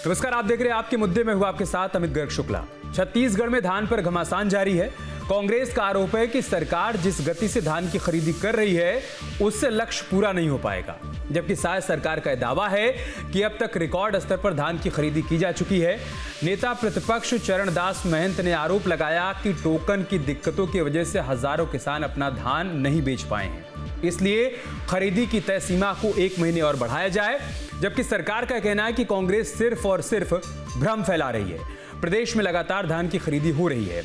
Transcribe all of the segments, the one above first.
नमस्कार, आप देख रहे हैं आपके मुद्दे में, हुआ आपके साथ अमित गर्ग शुक्ला। छत्तीसगढ़ में धान पर घमासान जारी है। कांग्रेस का आरोप है कि सरकार जिस गति से धान की खरीदी कर रही है उससे लक्ष्य पूरा नहीं हो पाएगा, जबकि शायद सरकार का दावा है कि अब तक रिकॉर्ड स्तर पर धान की खरीदी की जा चुकी है। नेता प्रतिपक्ष चरणदास महंत ने आरोप लगाया कि टोकन की दिक्कतों की वजह से हजारों किसान अपना धान नहीं बेच पाए हैं, इसलिए खरीदी की तय सीमा को 1 महीने और बढ़ाया जाए। जबकि सरकार का कहना है कि कांग्रेस सिर्फ और सिर्फ भ्रम फैला रही है। प्रदेश में लगातार धान की खरीदी हो रही है।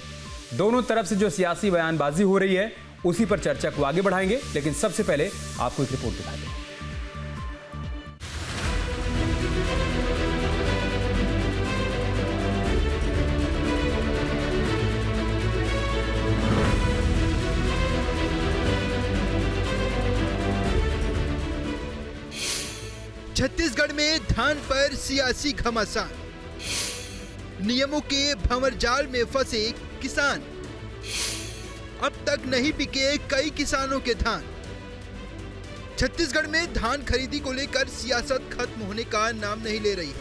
दोनों तरफ से जो सियासी बयानबाजी हो रही है उसी पर चर्चा को आगे बढ़ाएंगे, लेकिन सबसे पहले आपको एक रिपोर्ट दिखा दें। छत्तीसगढ़ में धान पर सियासी घमासान, नियमों के भंवरजाल में फंसे किसान, अब तक नहीं बिके कई किसानों के धान। छत्तीसगढ़ में धान खरीदी को लेकर सियासत खत्म होने का नाम नहीं ले रही है।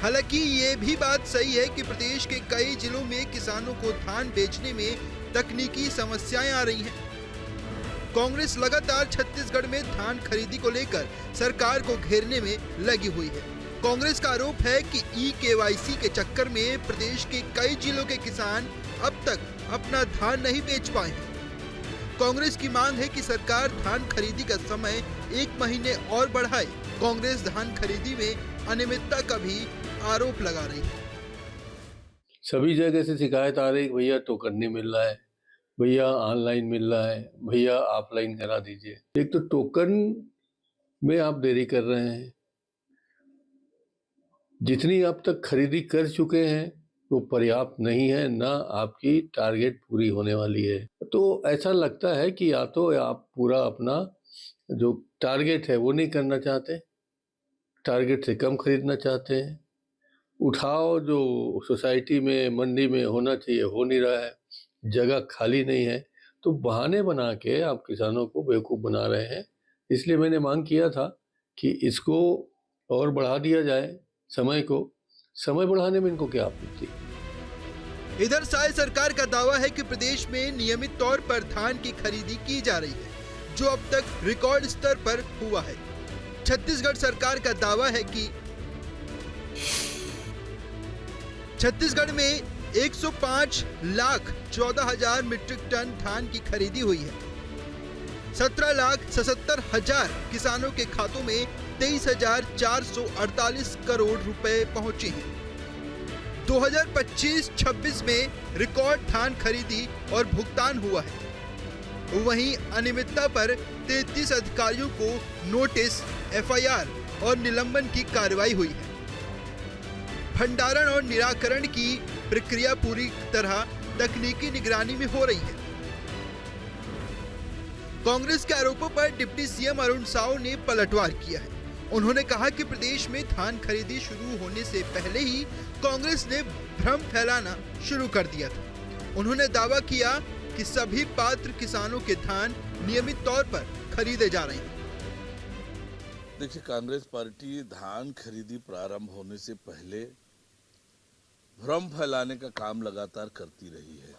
हालांकि ये भी बात सही है कि प्रदेश के कई जिलों में किसानों को धान बेचने में तकनीकी समस्याएं आ रही हैं। कांग्रेस लगातार छत्तीसगढ़ में धान खरीदी को लेकर सरकार को घेरने में लगी हुई है। कांग्रेस का आरोप है कि ई-केवाईसी के चक्कर में प्रदेश के कई जिलों के किसान अब तक अपना धान नहीं बेच पाए हैं। कांग्रेस की मांग है कि सरकार धान खरीदी का समय 1 महीने और बढ़ाए। कांग्रेस धान खरीदी में अनियमितता का भी आरोप लगा रही है। सभी जगह से शिकायत आ रही है, भैया टोकन नहीं मिल रहा है, भैया ऑनलाइन मिल रहा है, भैया ऑफलाइन करा दीजिए। एक तो टोकन में आप देरी कर रहे हैं, जितनी आप तक खरीदी कर चुके हैं वो पर्याप्त नहीं है, ना आपकी टारगेट पूरी होने वाली है। तो ऐसा लगता है कि या तो आप पूरा अपना जो टारगेट है वो नहीं करना चाहते, टारगेट से कम खरीदना चाहते हैं। उठाव जो सोसाइटी में मंडी में होना चाहिए हो नहीं रहा है, जगह खाली नहीं है, तो बहाने बना के आप किसानों को बेवकूफ़ बना रहे हैं। इसलिए मैंने मांग किया था कि इसको और बढ़ा दिया जाए, समय बढ़ाने में इनको क्या आपत्ति। इधर साय सरकार का दावा है कि प्रदेश में नियमित तौर पर धान की खरीदी की जा रही है, जो अब तक रिकॉर्ड स्तर पर हुआ है। छत्तीसगढ़ सरकार का दावा है कि छत्तीसगढ़ में 105,14,000 मीट्रिक टन धान की खरीदी हुई है। 17,77,000 किसानों के खातों में 23,448 करोड़ रुपए पहुंचे हैं। 2025-26 में रिकॉर्ड धान खरीदी और भुगतान हुआ है। वहीं अनियमितता पर 33 अधिकारियों को नोटिस, FIR और निलंबन की कार्रवाई हुई है। भंडारण और निराकरण की प्रक्रिया पूरी तरह तकनीकी निगरानी में हो रही है। कांग्रेस के आरोपों पर डिप्टी सीएम अरुण साव ने पलटवार किया है। उन्होंने कहा कि प्रदेश में धान खरीदी शुरू होने से पहले ही कांग्रेस ने भ्रम फैलाना शुरू कर दिया था। उन्होंने दावा किया कि सभी पात्र किसानों के धान नियमित तौर पर खरीदे जा रहे हैं। देखिए, कांग्रेस पार्टी धान खरीदी प्रारंभ होने से पहले भ्रम फैलाने का काम लगातार करती रही है।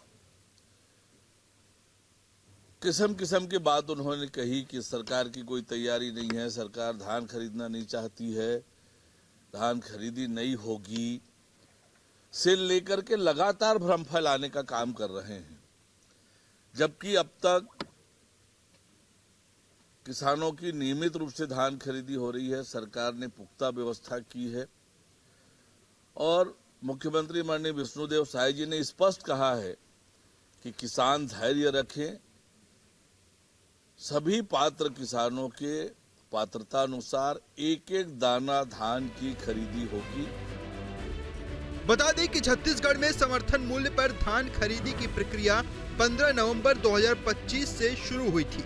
किस्म किस्म की बात उन्होंने कही कि सरकार की कोई तैयारी नहीं है, सरकार धान खरीदना नहीं चाहती है, धान खरीदी नहीं होगी, से लेकर के लगातार भ्रम फैलाने का काम कर रहे हैं। जबकि अब तक किसानों की नियमित रूप से धान खरीदी हो रही है, सरकार ने पुख्ता व्यवस्था की है और मुख्यमंत्री माननीय विष्णुदेव साय जी ने स्पष्ट कहा है कि किसान धैर्य रखें, सभी पात्र किसानों के पात्रता अनुसार एक एक दाना धान की खरीदी होगी। बता दें कि छत्तीसगढ़ में समर्थन मूल्य पर धान खरीदी की प्रक्रिया 15 नवंबर 2025 से शुरू हुई थी,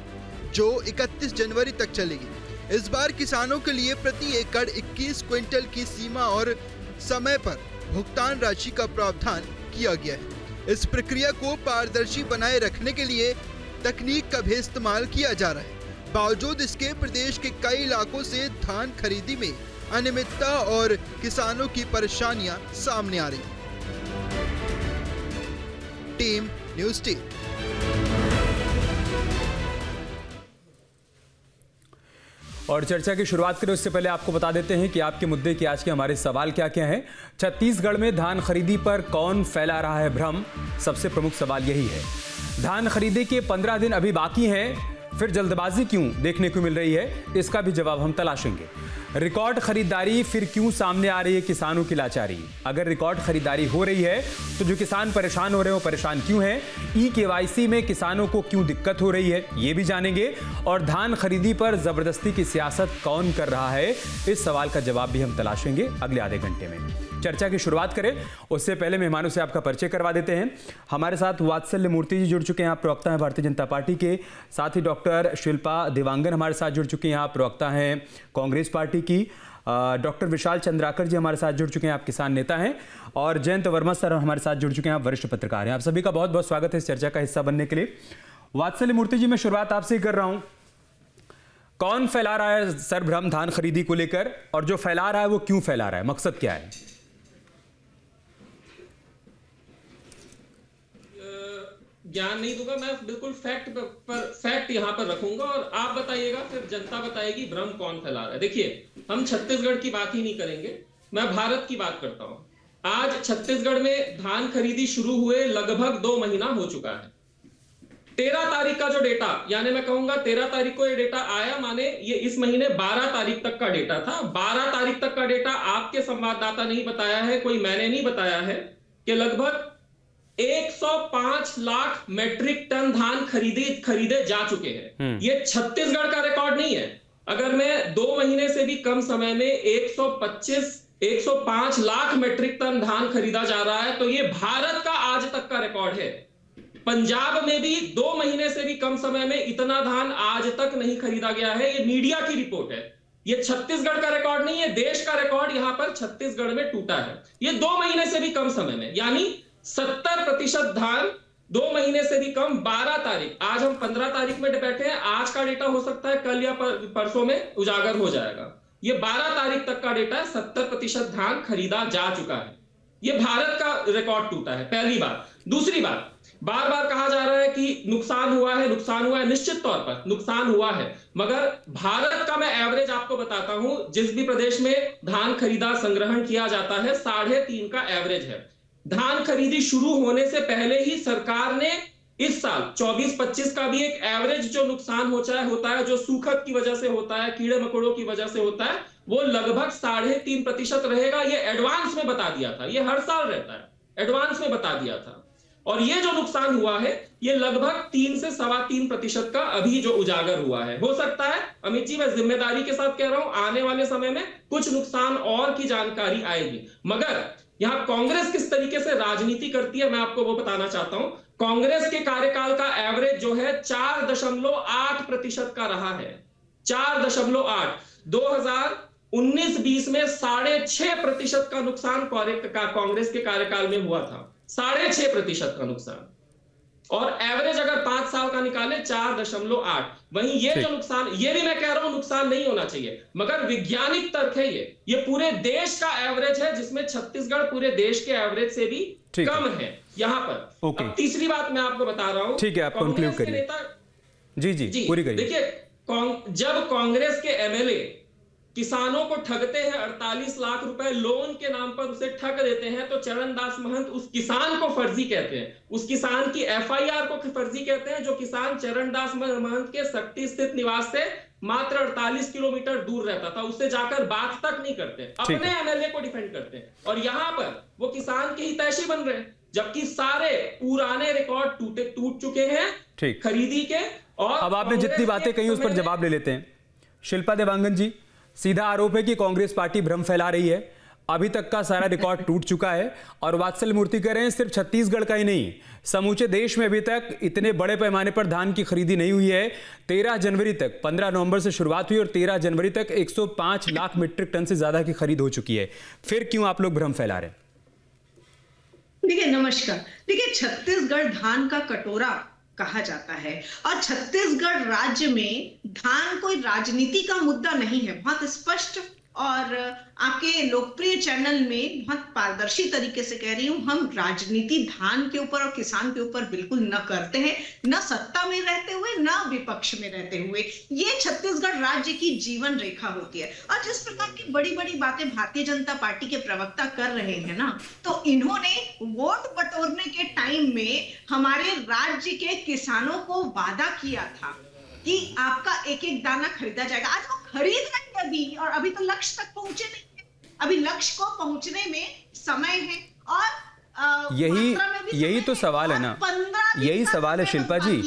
जो 31 जनवरी तक चलेगी। इस बार किसानों के लिए प्रति एकड़ 21 क्विंटल की सीमा और समय पर भुगतान राशि का प्रावधान किया गया है। इस प्रक्रिया को पारदर्शी बनाए रखने के लिए तकनीक का भी इस्तेमाल किया जा रहा है। बावजूद इसके प्रदेश के कई इलाकों से धान खरीदी में अनियमितता और किसानों की परेशानियां सामने आ रही। Team news team. और चर्चा की शुरुआत करें उससे पहले आपको बता देते हैं कि आपके मुद्दे के आज के हमारे सवाल क्या क्या हैं। छत्तीसगढ़ में धान खरीदी पर कौन फैला रहा है भ्रम, सबसे प्रमुख सवाल यही है। धान खरीदी के 15 दिन अभी बाकी हैं, फिर जल्दबाजी क्यों देखने को मिल रही है, इसका भी जवाब हम तलाशेंगे। रिकॉर्ड खरीदारी फिर क्यों सामने आ रही है किसानों की लाचारी। अगर रिकॉर्ड खरीदारी हो रही है तो जो किसान परेशान हो रहे हैं वो परेशान क्यों हैं। ई-केवाईसी में किसानों को क्यों दिक्कत हो रही है ये भी जानेंगे। और धान खरीदी पर जबरदस्ती की सियासत कौन कर रहा है, इस सवाल का जवाब भी हम तलाशेंगे अगले आधे घंटे में। चर्चा की शुरुआत करें उससे पहले मेहमानों से आपका परिचय करवा देते हैं। हमारे साथ वात्सल्य मूर्ति जी जुड़ चुके हैं, आप प्रवक्ता हैं भारतीय जनता पार्टी के। साथ ही डॉक्टर शिल्पा देवांगन हमारे साथ जुड़ चुके हैं, आप प्रवक्ता हैं कांग्रेस पार्टी की। डॉक्टर विशाल चंद्राकर जी हमारे साथ जुड़ चुके हैं, आप किसान नेता हैं। और जयंत वर्मा सर हमारे साथ जुड़ चुके हैं, आप वरिष्ठ पत्रकार हैं। आप सभी का बहुत बहुत स्वागत है इस चर्चा का हिस्सा बनने के लिए। वात्सल्य मूर्ति जी, मैं शुरुआत आपसे ही कर रहा हूं। कौन फैला रहा है सर भ्रम धान खरीदी को लेकर, और जो फैला रहा है वो क्यों फैला रहा है, मकसद क्या है? ज्ञान नहीं दूंगा मैं, बिल्कुल फैक्ट यहाँ पर रखूंगा और आप बताइएगा, फिर जनता बताएगी भ्रम कौन फैला रहा है। देखिए, हम छत्तीसगढ़ की बात ही नहीं करेंगे, मैं भारत की बात करता हूं। आज छत्तीसगढ़ में धान खरीदी शुरू हुए लगभग 2 महीना हो चुका है। 13 तारीख का जो डेटा, यानी मैं कहूंगा 13 तारीख को ये डेटा आया, माने ये इस महीने 12 तारीख तक का डेटा था। 12 तारीख तक का डेटा आपके संवाददाता नहीं बताया है, कोई मैंने नहीं बताया है, कि लगभग 105 लाख मैट्रिक टन धान खरीदे जा चुके हैं। ये छत्तीसगढ़ का रिकॉर्ड नहीं है। अगर मैं 2 महीने से भी कम समय में 105 लाख मैट्रिक टन धान खरीदा जा रहा है, तो ये भारत का आज तक का रिकॉर्ड है। पंजाब में भी 2 महीने से भी कम समय में इतना धान आज तक नहीं खरीदा गया है। ये मीडिया की रिपोर्ट है, ये छत्तीसगढ़ का रिकॉर्ड नहीं है। देश का रिकॉर्ड यहां पर छत्तीसगढ़ में टूटा है। ये 2 महीने से भी कम समय में, यानी 70% धान 2 महीने से भी कम। 12 तारीख, आज हम 15 तारीख में बैठे हैं, आज का डेटा हो सकता है कल या परसों में उजागर हो जाएगा। ये 12 तारीख तक का डेटा, 70% धान खरीदा जा चुका है। ये भारत का रिकॉर्ड टूटा है, पहली बात। दूसरी बात, बार बार कहा जा रहा है कि नुकसान हुआ है, नुकसान हुआ है। निश्चित तौर पर नुकसान हुआ है, मगर भारत का मैं एवरेज आपको बताता हूं। जिस भी प्रदेश में धान खरीदा संग्रहण किया जाता है, 3.5 का एवरेज है। धान खरीदी शुरू होने से पहले ही सरकार ने इस साल 24-25 का भी एक एवरेज जो नुकसान होता है, जो सूखत की वजह से होता है, कीड़े मकोड़ों की वजह से होता है, वो लगभग 3.5% रहेगा। ये एडवांस में बता दिया था, ये हर साल रहता है, एडवांस में बता दिया था। और ये जो नुकसान हुआ है, ये लगभग 3 से 3.25% का अभी जो उजागर हुआ है। हो सकता है, अमित जी, मैं जिम्मेदारी के साथ कह रहा हूं, आने वाले समय में कुछ नुकसान और की जानकारी आएगी। मगर यहां कांग्रेस किस तरीके से राजनीति करती है, मैं आपको वो बताना चाहता हूं। कांग्रेस के कार्यकाल का एवरेज जो है 4.8% का रहा है। 4.8। 2019-20 में 6.5% का नुकसान कांग्रेस के कार्यकाल में हुआ था। 6.5% का नुकसान, और एवरेज अगर 5 साल का निकाले 4.8। वहीं ये जो नुकसान, ये भी मैं कह रहा हूं नुकसान नहीं होना चाहिए, मगर वैज्ञानिक तर्क है ये पूरे देश का एवरेज है, जिसमें छत्तीसगढ़ पूरे देश के एवरेज से भी कम है यहां पर। अब तीसरी बात मैं आपको बता रहा हूं। ठीक है, आप कंक्लूड करिए। जी पूरी करिए। देखिए, जब कांग्रेस के एमएलए किसानों को ठगते हैं, 48 लाख रुपए लोन के नाम पर उसे ठग देते हैं, तो चरणदास महंत उस किसान को फर्जी कहते हैं, उस किसान की एफआईआर को फर्जी कहते हैं, जो किसान चरणदास महंत के शक्ति स्थित निवास से मात्र 48 किलोमीटर दूर रहता था। उससे जाकर बात तक नहीं करते, अपने एमएलए को डिफेंड करते हैं, और यहां पर वो किसान के हितैषी बन रहे हैं, जबकि सारे पुराने रिकॉर्ड टूट चुके हैं खरीदी के। और अब आपने जितनी बातें कही उस पर जवाब ले लेते हैं। शिल्पा देवांगन जी, सीधा आरोप है कि कांग्रेस पार्टी भ्रम फैला रही है, अभी तक का सारा रिकॉर्ड टूट चुका है। और वात्सल्य मूर्ति कह रहे हैं सिर्फ छत्तीसगढ़ का ही नहीं, समूचे देश में अभी तक इतने बड़े पैमाने पर धान की खरीदी नहीं हुई है। 13 जनवरी तक, 15 नवंबर से शुरुआत हुई और 13 जनवरी तक 105 लाख मीट्रिक टन से ज्यादा की खरीद हो चुकी है। फिर क्यों आप लोग भ्रम फैला रहे हैं? देखिए, नमस्कार। देखिए, छत्तीसगढ़ धान का कटोरा कहा जाता है, और छत्तीसगढ़ राज्य में धान कोई राजनीति का मुद्दा नहीं है। बहुत स्पष्ट और आपके लोकप्रिय चैनल में बहुत पारदर्शी तरीके से कह रही हूं, हम राजनीति धान के ऊपर और किसान के ऊपर बिल्कुल न करते हैं, न सत्ता में रहते हुए न विपक्ष में रहते हुए। ये छत्तीसगढ़ राज्य की जीवन रेखा होती है। और जिस प्रकार की बड़ी बड़ी बातें भारतीय जनता पार्टी के प्रवक्ता कर रहे हैं ना, तो इन्होंने वोट बटोरने के टाइम में हमारे राज्य के किसानों को वादा किया था कि आपका एक एक दाना खरीदा जाएगा। आज वो खरीद रहे हैं अभी, और अभी तो लक्ष्य तक पहुंचे नहीं है। अभी लक्ष्य को पहुंचने में समय है, और यही तो सवाल है ना, यही सवाल है शिल्पा जी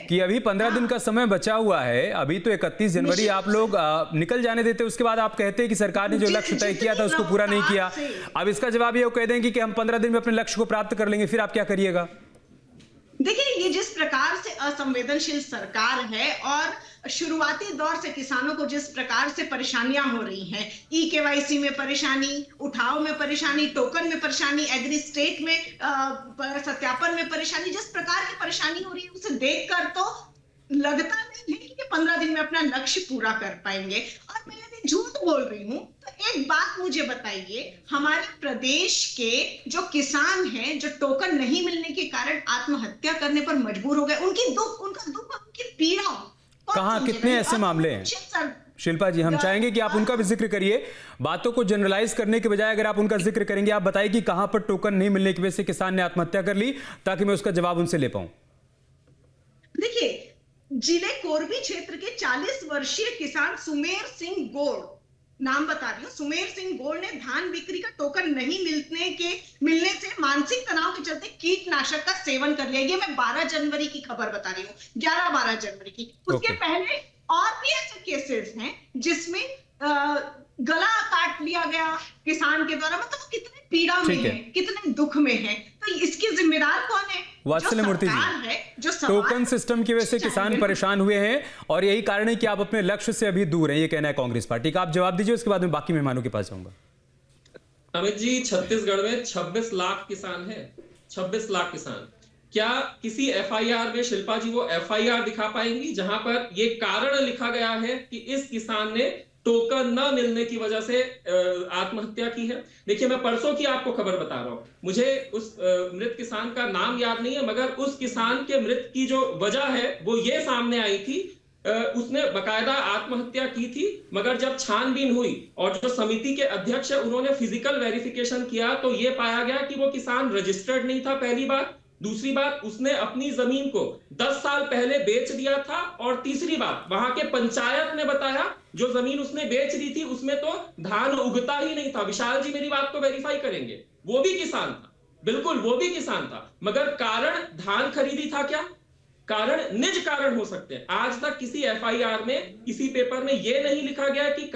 कि अभी 15 दिन का समय बचा हुआ है। अभी तो 31 जनवरी आप लोग निकल जाने देते, उसके बाद आप कहते हैं कि सरकार ने जो लक्ष्य तय किया था उसको पूरा नहीं किया। अब इसका जवाब ये कह देंगे कि हम 15 दिन में अपने लक्ष्य को प्राप्त कर लेंगे, फिर आप क्या करिएगा? देखिए, ये जिस प्रकार से असंवेदनशील सरकार है और शुरुआती दौर से किसानों को जिस प्रकार से परेशानियां हो रही हैं, ई-केवाईसी में परेशानी, उठाव में परेशानी, टोकन में परेशानी, एग्री स्टेट में सत्यापन में परेशानी, जिस प्रकार की परेशानी हो रही है उसे देखकर तो लगता नहीं है कि 15 दिन में अपना लक्ष्य पूरा कर पाएंगे। और मैं यदि झूठ बोल रही हूँ तो एक बात मुझे बताइए, हमारे प्रदेश के जो किसान हैं, जो टोकन नहीं मिलने के कारण आत्महत्या करने पर मजबूर हो गए, उनका दुख, उनकी पीड़ा कहाँ, कितने ऐसे मामले हैं शिल्पा जी? हम चाहेंगे कि आप उनका भी जिक्र करिए। बातों को जनरलाइज करने के बजाय अगर आप उनका जिक्र करेंगे, आप बताइए कि कहां पर टोकन नहीं मिलने की वजह से किसान ने आत्महत्या कर ली, ताकि मैं उसका जवाब उनसे ले पाऊं। देखिए, जिले कोरबी क्षेत्र के 40 वर्षीय किसान सुमेर सिंह गोड़, नाम बता रही हूँ, सुमेर सिंह गोड़ ने धान बिक्री का टोकन नहीं मिलने से मानसिक तनाव के चलते कीटनाशक का सेवन कर लिया। ये मैं 12 जनवरी की खबर बता रही हूँ, 11-12 जनवरी की। उसके पहले और भी ऐसे केसेस हैं जिसमें गला काट लिया गया किसान के द्वारा। मतलब कितने पीड़ा में है, कितने दुख में है। तो इसकी जिम्मेदार कौन है? वात्सल्य मूर्ति जी, टोकन सिस्टम की वजह से किसान परेशान हुए हैं और यही कारण है कि आप अपने लक्ष्य से अभी दूर हैं, ये कहना है कांग्रेस पार्टी का। आप जवाब दीजिए, उसके बाद मैं बाकी मेहमानों के पास जाऊंगा। अमित जी, छत्तीसगढ़ में 26 लाख किसान हैं, 26 लाख किसान। क्या किसी एफआईआर में शिल्पा जी वो एफआईआर दिखा पाएंगी जहां पर ये कारण लिखा गया है कि इस किसान ने टोकन न मिलने की वजह से आत्महत्या की है? देखिए, मैं परसों की आपको खबर बता रहा हूं, मुझे उस मृत किसान का नाम याद नहीं है, मगर उस किसान के मृत की जो वजह है वो ये सामने आई थी, उसने बकायदा आत्महत्या की थी, मगर जब छानबीन हुई और जो समिति के अध्यक्ष है उन्होंने फिजिकल वेरिफिकेशन किया तो ये पाया गया कि वो किसान रजिस्टर्ड नहीं था, पहली बात। दूसरी बात, उसने अपनी जमीन को 10 साल पहले बेच दिया था। और तीसरी बात, वहां के पंचायत ने बताया जो जमीन उसने बेच दी थी उसमें तो धान उगता ही नहीं था। विशाल जी मेरी बात को वेरीफाई करेंगे, वो भी किसान था, बिल्कुल वो भी किसान था, मगर कारण धान खरीदी था क्या? कारण निज कारण हो सकते हैं। आज तक किसी एफआईआर में, किसी पेपर में यह नहीं लिखा गया कि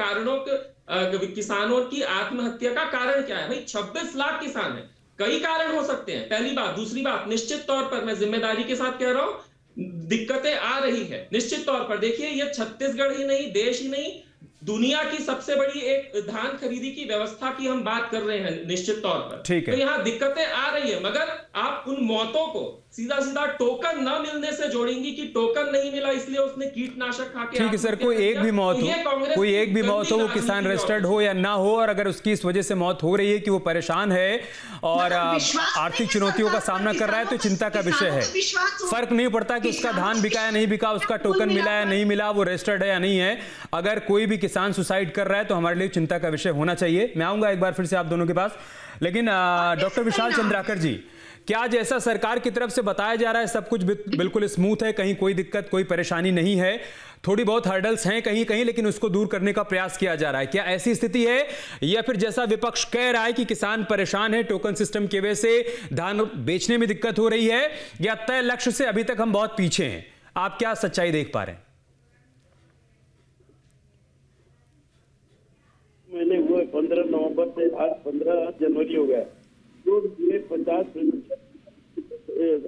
किसानों की आत्महत्या का कारण क्या है। भाई 26 लाख किसान है, कई कारण हो सकते हैं, पहली बात। दूसरी बात, निश्चित तौर पर मैं जिम्मेदारी के साथ कह रहा हूं, दिक्कतें आ रही है निश्चित तौर पर। देखिए, ये छत्तीसगढ़ ही नहीं, देश ही नहीं, दुनिया की सबसे बड़ी एक धान खरीदी की व्यवस्था की हम बात कर रहे हैं निश्चित तौर पर। ठीक है, तो यहाँ दिक्कतें आ रही है, मगर आप उन मौतों को सीधा सीधा टोकन न मिलने से जोड़ेंगी कि टोकन नहीं मिला इसलिए उसने कीटनाशक खा के। ठीक है सर, कोई एक भी मौत हो, वो किसान रजिस्टर्ड हो या ना हो, और अगर उसकी इस वजह से मौत हो रही है कि वो परेशान है और आर्थिक चुनौतियों का सामना कर रहा है, तो चिंता का विषय है। फर्क नहीं पड़ता कि उसका धान बिका या नहीं बिका, उसका टोकन मिला या नहीं मिला, वो रजिस्टर्ड है या नहीं है। अगर कोई भी किसान सुसाइड कर रहा है तो हमारे लिए चिंता का विषय होना चाहिए। मैं आऊंगा एक बार फिर से आप दोनों के पास, लेकिन डॉक्टर विशाल चंद्राकर जी, क्या जैसा सरकार की तरफ से बताया जा रहा है सब कुछ बिल्कुल स्मूथ है, कहीं कोई दिक्कत, कोई परेशानी नहीं है? थोड़ी बहुत हर्डल्स हैं कहीं कहीं, लेकिन उसको दूर करने का प्रयास किया जा रहा है। क्या ऐसी स्थिति है, या फिर जैसा विपक्ष कह रहा है कि किसान परेशान है टोकन सिस्टम की वजह से, धान बेचने में दिक्कत हो रही है, या तय लक्ष्य से अभी तक हम बहुत पीछे हैं? आप क्या सच्चाई देख पा रहे हैं? मैंने हुए 15 नवंबर से आज 15 जनवरी हो गया, तो ये 50%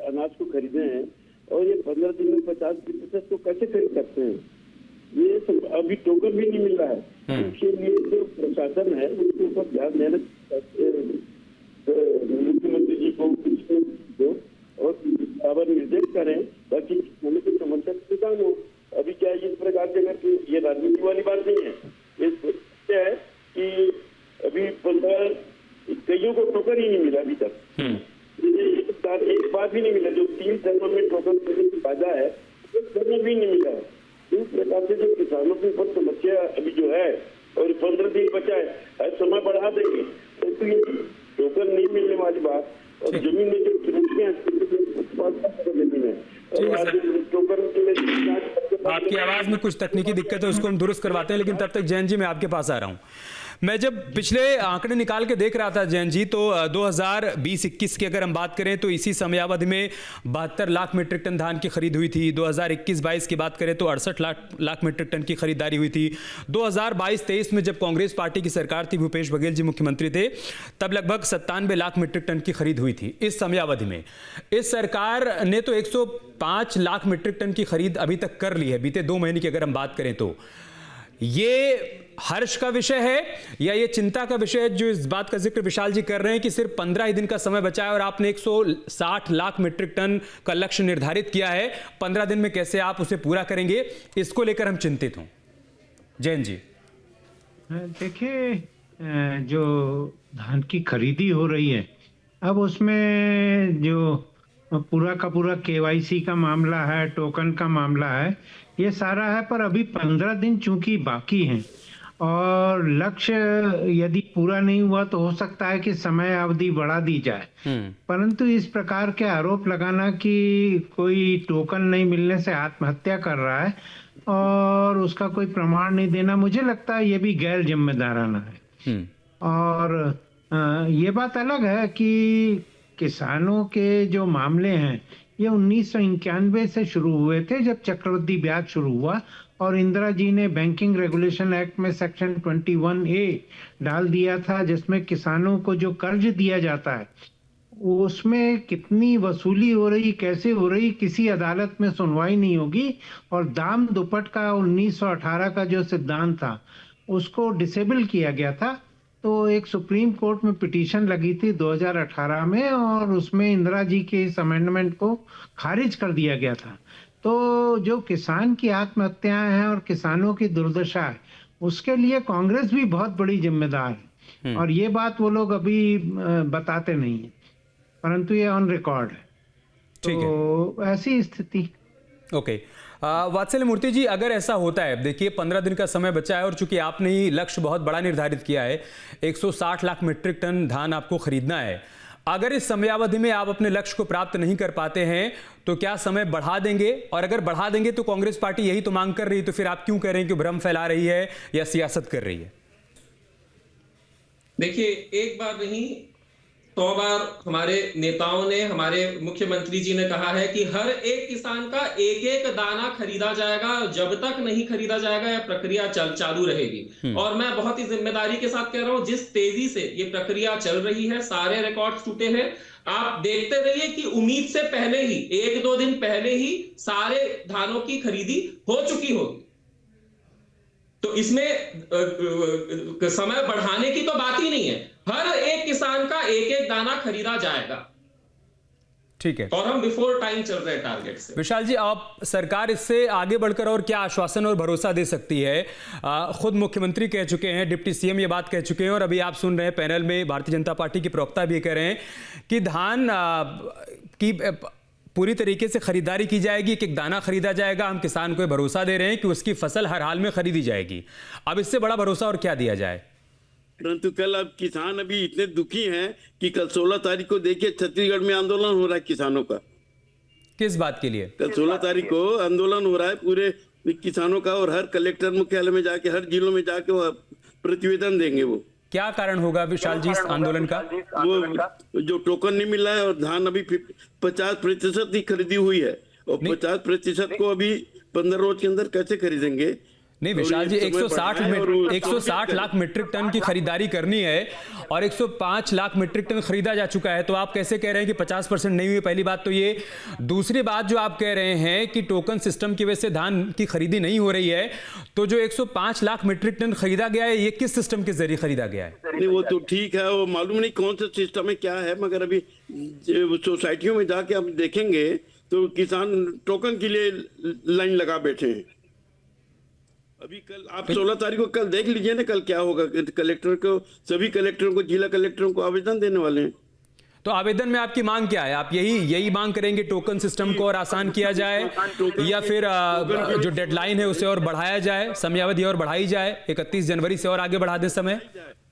अनाज को खरीदे हैं, और ये 15 दिन में 50% को कैसे खरीद सकते हैं? ये सब अभी टोकन भी नहीं मिल रहा है। इसके लिए जो प्रशासन है उसके ऊपर ध्यान देना, मुख्यमंत्री जी को दो और बराबर निर्देश करें ताकि किसानों की समस्या किसान हो। अभी क्या इस प्रकार से अगर ये राजनीति वाली बात नहीं है, है कि कि अभी 15 कईयों को टोकन ही नहीं मिला अभी तक। एक बार भी नहीं मिला। जो 3 चरणों में टोकन देने की वादा है, एक चरण भी नहीं मिला। इस प्रकार से जो किसानों के ऊपर समस्या अभी जो है, और 15 दिन बचा है, समय बढ़ा देंगे तो ये टोकन नहीं मिलने वाली बात, और जमीन में जो जमीन है आपकी आवाज में कुछ तकनीकी दिक्कत है, उसको हम दुरुस्त करवाते हैं, लेकिन तब तक जैन जी मैं आपके पास आ रहा हूं। मैं जब पिछले आंकड़े निकाल के देख रहा था जैन जी, तो 2020-21 की अगर हम बात करें तो इसी समयावधि में 72 लाख मीट्रिक टन धान की खरीद हुई थी। 2021-22 की बात करें तो 68 लाख मीट्रिक टन की खरीदारी हुई थी। 2022-23 में जब कांग्रेस पार्टी की सरकार थी, भूपेश बघेल जी मुख्यमंत्री थे, तब लगभग 97 लाख मीट्रिक टन की खरीद हुई थी इस समयावधि में। इस सरकार ने तो 105 लाख मीट्रिक टन की खरीद अभी तक कर ली है बीते 2 महीने की अगर हम बात करें तो। ये हर्ष का विषय है या ये चिंता का विषय है, जो इस बात का जिक्र विशाल जी कर रहे हैं कि सिर्फ 15 ही दिन का समय बचा है और आपने 160 लाख मीट्रिक टन का लक्ष्य निर्धारित किया है, 15 दिन में कैसे आप उसे पूरा करेंगे, इसको लेकर हम चिंतित हूं। जैन जी देखिए, जो धान की खरीदी हो रही है, अब उसमें जो पूरा का पूरा KYC का मामला है, टोकन का मामला है, ये सारा है, पर अभी 15 दिन चूंकि बाकी हैं और लक्ष्य यदि पूरा नहीं हुआ तो हो सकता है कि समय अवधि बढ़ा दी जाए। परंतु इस प्रकार के आरोप लगाना कि कोई टोकन नहीं मिलने से आत्महत्या कर रहा है और उसका कोई प्रमाण नहीं देना, मुझे लगता है ये भी गैर जिम्मेदाराना है। और ये बात अलग है कि किसानों के जो मामले हैं ये 1991 से शुरू हुए थे, जब चक्रवृद्धि ब्याज शुरू हुआ और इंदिरा जी ने बैंकिंग रेगुलेशन एक्ट में सेक्शन 21A डाल दिया था, जिसमें किसानों को जो कर्ज दिया जाता है उसमें कितनी वसूली हो रही, कैसे हो रही, किसी अदालत में सुनवाई नहीं होगी, और दाम दुपट का 1918 का जो सिद्धांत था उसको डिसेबल किया गया था। तो एक सुप्रीम कोर्ट में पिटीशन लगी थी 2018 में और उसमें इंदिरा जी के इस अमेंडमेंट को खारिज कर दिया गया था। तो जो किसान की आत्महत्याएं हैं और किसानों की दुर्दशा है, उसके लिए कांग्रेस भी बहुत बड़ी जिम्मेदार है, और ये बात वो लोग अभी बताते नहीं है, परंतु ये ऑन रिकॉर्ड है। तो ऐसी स्थिति। ओके, वात्सल्य मूर्ति जी, अगर ऐसा होता है, देखिए 15 दिन का समय बचा है और चूंकि आपने ही लक्ष्य बहुत बड़ा निर्धारित किया है, 160 लाख मीट्रिक टन धान आपको खरीदना है, अगर इस समयावधि में आप अपने लक्ष्य को प्राप्त नहीं कर पाते हैं तो क्या समय बढ़ा देंगे? और अगर बढ़ा देंगे तो कांग्रेस पार्टी यही तो मांग कर रही है, तो फिर आप क्यों कह रहे हैं कि भ्रम फैला रही है या सियासत कर रही है? देखिए, एक बार नहीं 100 बार हमारे नेताओं ने, हमारे मुख्यमंत्री जी ने कहा है कि हर एक किसान का एक एक दाना खरीदा जाएगा। जब तक नहीं खरीदा जाएगा यह प्रक्रिया चालू रहेगी। और मैं बहुत ही जिम्मेदारी के साथ कह रहा हूं, जिस तेजी से ये प्रक्रिया चल रही है, सारे रिकॉर्ड टूटे हैं। आप देखते रहिए कि उम्मीद से पहले ही, 1-2 दिन पहले ही सारे धानों की खरीदी हो चुकी होगी। तो इसमें समय बढ़ाने की तो बात ही नहीं है। हर एक किसान का एक एक दाना खरीदा जाएगा। ठीक है, और हम बिफोर टाइम चल रहे हैं टारगेट से। विशाल जी, आप सरकार इससे आगे बढ़कर और क्या आश्वासन और भरोसा दे सकती है? खुद मुख्यमंत्री कह चुके हैं, डिप्टी सीएम ये बात कह चुके हैं, और अभी आप सुन रहे हैं पैनल में भारतीय जनता पार्टी के प्रवक्ता भी कह रहे हैं कि धान की पूरी तरीके से खरीदारी की जाएगी, एक एक दाना खरीदा जाएगा। हम किसान को भरोसा दे रहे हैं कि उसकी फसल हर हाल में खरीदी जाएगी। अब इससे बड़ा भरोसा और क्या दिया जाए? परंतु कल अब किसान अभी इतने दुखी हैं कि कल 16 तारीख को देखिए छत्तीसगढ़ में आंदोलन हो रहा है किसानों का। किस बात के लिए? कल 16 तारीख को आंदोलन हो रहा है पूरे किसानों का, और हर कलेक्टर मुख्यालय में जाके, हर जिलों में जाके वो प्रतिवेदन देंगे। वो क्या कारण होगा विशाल जी इस आंदोलन का? वो जो टोकन नहीं मिल रहा है, और धान अभी 50% ही खरीदी हुई है, और 50% को अभी 15 रोज के अंदर कैसे खरीदेंगे? नहीं विशाल जी, 160 लाख मीट्रिक टन की खरीदारी करनी है और 105 लाख मीट्रिक टन खरीदा जा चुका है, तो आप कैसे कह रहे हैं कि 50% नहीं हुई? पहली बात तो ये। दूसरी बात जो आप कह रहे हैं कि टोकन सिस्टम की वजह से धान की खरीदी नहीं हो रही है, तो जो 105 लाख मीट्रिक टन खरीदा गया है, ये किस सिस्टम के जरिए खरीदा गया है? नहीं, वो तो ठीक है, वो मालूम नहीं कौन सा सिस्टम है, क्या है, मगर अभी सोसाइटियों में जाके आप देखेंगे तो किसान टोकन के लिए लाइन लगा बैठे हैं। अभी कल आप 16 तारीख को कल देख लीजिए ना, कल क्या होगा। कलेक्टर को, सभी कलेक्टरों को, जिला कलेक्टरों को आवेदन देने वाले हैं। तो आवेदन में आपकी मांग क्या है? आप यही मांग करेंगे टोकन सिस्टम को और आसान किया जाए, या फिर जो डेडलाइन है उसे और बढ़ाया जाए, समयावधि और बढ़ाई जाए, 31 जनवरी से और आगे बढ़ा दें समय?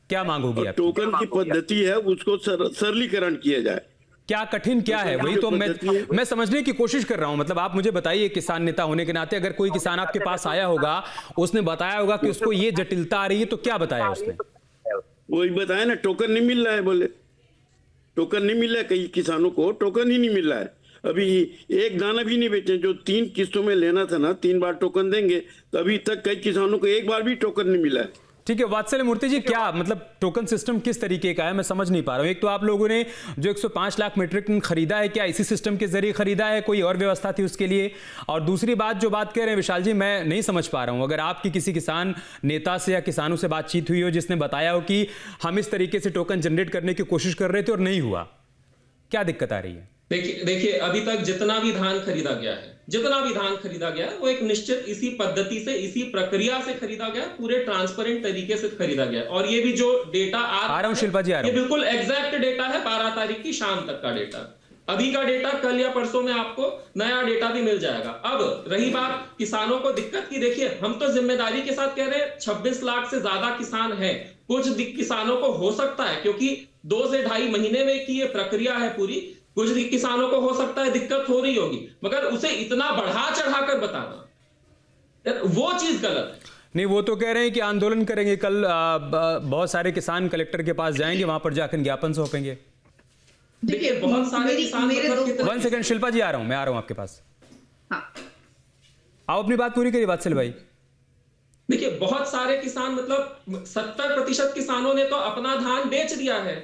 क्या मांग होगी आपकी? टोकन की पद्धति है उसको सरलीकरण किया जाए। क्या कठिन क्या है, वही तो मैं समझने की कोशिश कर रहा हूं। मतलब आप मुझे बताइए, किसान नेता होने के नाते, अगर कोई किसान आपके पास आया होगा, उसने बताया होगा कि उसको ये जटिलता आ रही है, तो क्या बताया उसने? वही बताया ना, टोकन नहीं मिल रहा है। बोले टोकन नहीं मिल रहा है, कई किसानों को टोकन ही नहीं मिल रहा है। अभी एक दाना भी नहीं बेचे, जो 3 किस्तों में लेना था ना, 3 बार टोकन देंगे, तो अभी तक कई किसानों को एक बार भी टोकन नहीं मिला है। ठीक है वात्सल्य मूर्ति जी, क्या मतलब टोकन सिस्टम किस तरीके का है, मैं समझ नहीं पा रहा हूं। एक तो आप लोगों ने जो 105 लाख मीट्रिक टन खरीदा है, क्या इसी सिस्टम के जरिए खरीदा है, कोई और व्यवस्था थी उसके लिए? और दूसरी बात जो बात कह रहे हैं विशाल जी, मैं नहीं समझ पा रहा हूं। अगर आपकी किसी किसान नेता से या किसानों से बातचीत हुई हो जिसने बताया हो कि हम इस तरीके से टोकन जनरेट करने की कोशिश कर रहे थे और नहीं हुआ, क्या दिक्कत आ रही है? देखिए अभी तक जितना भी धान खरीदा गया है वो एक निश्चित इसी पद्धति से, इसी प्रक्रिया से खरीदा गया, पूरे ट्रांसपेरेंट तरीके से खरीदा गया। और ये भी जो डेटा आ रहा है शिल्पा जी, ये बिल्कुल एग्जैक्ट डेटा है, 12 तारीख की शाम तक का डेटा। अभी का डेटा कल या परसों में आपको नया डेटा भी मिल जाएगा। अब रही बात किसानों को दिक्कत की, देखिए हम तो जिम्मेदारी के साथ कह रहे हैं 26 लाख से ज्यादा किसान हैं। कुछ किसानों को हो सकता है, क्योंकि 2 से 2.5 महीने में की ये प्रक्रिया है पूरी, कुछ किसानों को हो सकता है दिक्कत हो रही होगी, मगर उसे इतना बढ़ा चढ़ाकर बताना वो चीज गलत है। नहीं, वो तो कह रहे हैं कि आंदोलन करेंगे कल, बहुत सारे किसान कलेक्टर के पास जाएंगे, वहां पर जाकर ज्ञापन सौंपेंगे। देखिए बहुत सारे किसान, 1 सेकंड शिल्पा जी, मैं आ रहा हूं आपके पास। हाँ। आप अपनी बात पूरी करिए वात्सल भाई। देखिए बहुत सारे किसान, मतलब 70% किसानों ने तो अपना धान बेच दिया है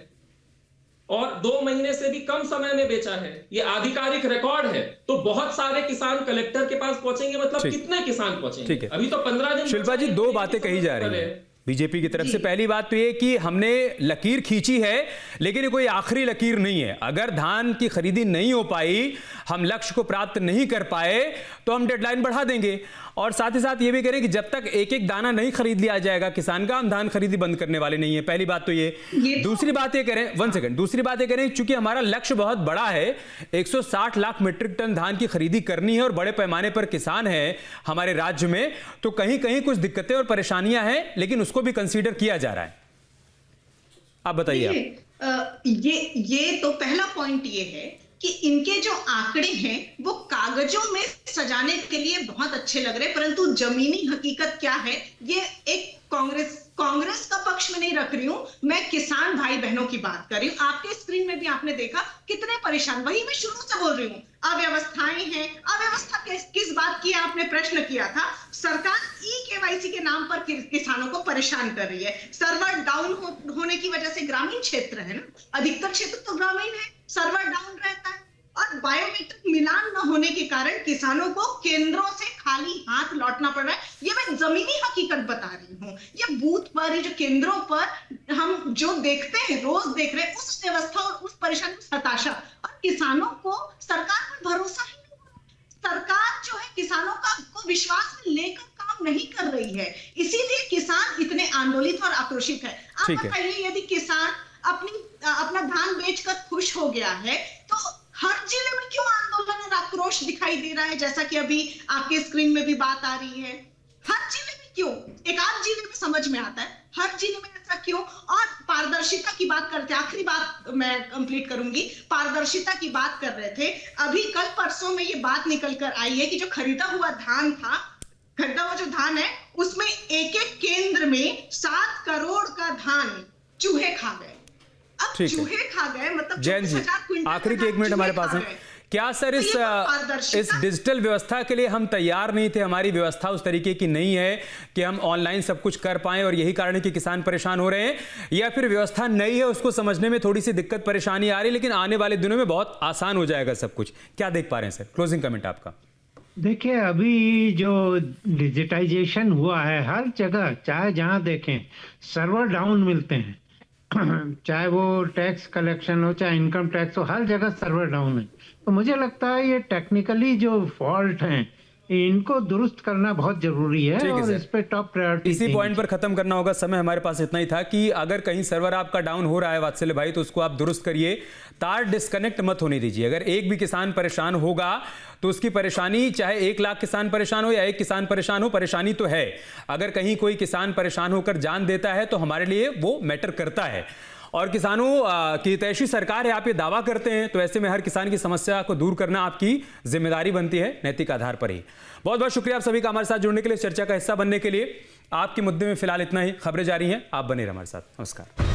और 2 महीने से भी कम समय में बेचा है, ये आधिकारिक रिकॉर्ड है। तो बहुत सारे किसान कलेक्टर के पास पहुंचेंगे, मतलब कितने किसान पहुंचेंगे? ठीक है, अभी तो 15 दिन। शिल्पा जी, 2 बातें कही जा रही है बीजेपी की तरफ से। पहली बात तो ये कि हमने लकीर खींची है, लेकिन ये कोई आखिरी लकीर नहीं है। अगर धान की खरीदी नहीं हो पाई, हम लक्ष्य को प्राप्त नहीं कर पाए, तो हम डेडलाइन बढ़ा देंगे। और साथ ही साथ ये भी करें कि जब तक एक एक दाना नहीं खरीद लिया जाएगा किसान का, हम धान खरीदी बंद करने वाले नहीं है। पहली बात तो ये दूसरी बात ये करें, 1 सेकंड, दूसरी बात ये करें, चूंकि हमारा लक्ष्य बहुत बड़ा है, 160 लाख मीट्रिक टन धान की खरीदी करनी है और बड़े पैमाने पर किसान है हमारे राज्य में, तो कहीं कहीं कुछ दिक्कतें और परेशानियां हैं, लेकिन उसको भी कंसीडर किया जा रहा है। आप बताइए। ये तो पहला पॉइंट ये है कि इनके जो आंकड़े हैं वो कागजों में सजाने के लिए बहुत अच्छे लग रहे हैं, परंतु जमीनी हकीकत क्या है, ये एक कांग्रेस का पक्ष में नहीं रख रही हूं, मैं किसान भाई बहनों की बात कर रही हूं। आपके स्क्रीन में भी आपने देखा कितने परेशान, वही मैं शुरू से बोल रही हूं, अव्यवस्थाएं हैं। अव्यवस्था किस बात की? आपने प्रश्न किया था, सरकार ई-केवाईसी के नाम पर किसानों को परेशान कर रही है। सर्वर डाउन होने की वजह से, ग्रामीण क्षेत्र है ना, अधिकतर क्षेत्र तो ग्रामीण है, सर्वर डाउन रहता है, और बायोमेट्रिक मिलान न होने के कारण किसानों को केंद्रों से खाली हाथ लौटना पड़ रहा है। ये मैं जमीनी हकीकत बता रही हूँ। ये बूथ पर, ये जो केंद्रों पर हम जो देखते हैं, रोज देख रहे हैं, उस व्यवस्था और उस परेशानी, उस हताशा, और किसानों को सरकार पर भरोसा ही नहीं हो रहा। सरकार जो है किसानों को विश्वास में लेकर काम नहीं कर रही है, इसीलिए किसान इतने आंदोलित और आक्रोशित है। आप बताइए, यदि किसान अपना धान बेचकर खुश हो गया है, तो हर जिले में क्यों आंदोलन और आक्रोश दिखाई दे रहा है, जैसा कि अभी आपके स्क्रीन में भी बात आ रही है? हर जिले में क्यों? एक आध जिले में समझ में आता है, हर जिले में ऐसा क्यों? और पारदर्शिता की बात करते, आखिरी बात मैं कंप्लीट करूंगी, पारदर्शिता की बात कर रहे थे, अभी कल परसों में ये बात निकल कर आई है कि जो खरीदा हुआ जो धान है, उसमें एक एक केंद्र में 7 करोड़ का धान चूहे खा गए। अब चूहे खा गए, मतलब जैन जी, आखिरी के 1 मिनट हमारे पास है। क्या सर इस डिजिटल व्यवस्था के लिए हम तैयार नहीं थे? हमारी व्यवस्था उस तरीके की नहीं है कि हम ऑनलाइन सब कुछ कर पाएं, और यही कारण है कि किसान परेशान हो रहे हैं? या फिर व्यवस्था नई है, उसको समझने में थोड़ी सी दिक्कत परेशानी आ रही है, लेकिन आने वाले दिनों में बहुत आसान हो जाएगा सब कुछ? क्या देख पा रहे हैं सर? क्लोजिंग कमेंट आपका। देखिए, अभी जो डिजिटाइजेशन हुआ है, हर जगह चाहे जहां देखें सर्वर डाउन मिलते हैं, चाहे वो टैक्स कलेक्शन हो, चाहे इनकम टैक्स हो, हर जगह सर्वर डाउन है। तो मुझे लगता है ये टेक्निकली जो फॉल्ट हैं इनको दुरुस्त करना बहुत जरूरी है ठीक है और सर। इस पे टॉप प्रायोरिटी इसी पॉइंट पर खत्म करना होगा, समय हमारे पास इतना ही था कि अगर कहीं सर्वर आपका डाउन हो रहा है वात्सल्य भाई, तो उसको आप दुरुस्त करिए, तार डिस्कनेक्ट मत होने दीजिए। अगर एक भी किसान परेशान होगा तो उसकी परेशानी, चाहे 1 लाख किसान परेशान हो या 1 किसान परेशान हो, परेशानी तो है। अगर कहीं कोई किसान परेशान होकर जान देता है तो हमारे लिए वो मैटर करता है। और किसानों की हितैषी सरकार है, आप ये दावा करते हैं, तो ऐसे में हर किसान की समस्या को दूर करना आपकी जिम्मेदारी बनती है, नैतिक आधार पर ही। बहुत बहुत शुक्रिया आप सभी का हमारे साथ जुड़ने के लिए, चर्चा का हिस्सा बनने के लिए। आपके मुद्दे में फिलहाल इतना ही, खबरें जारी हैं, आप बने रहिए हमारे साथ। नमस्कार।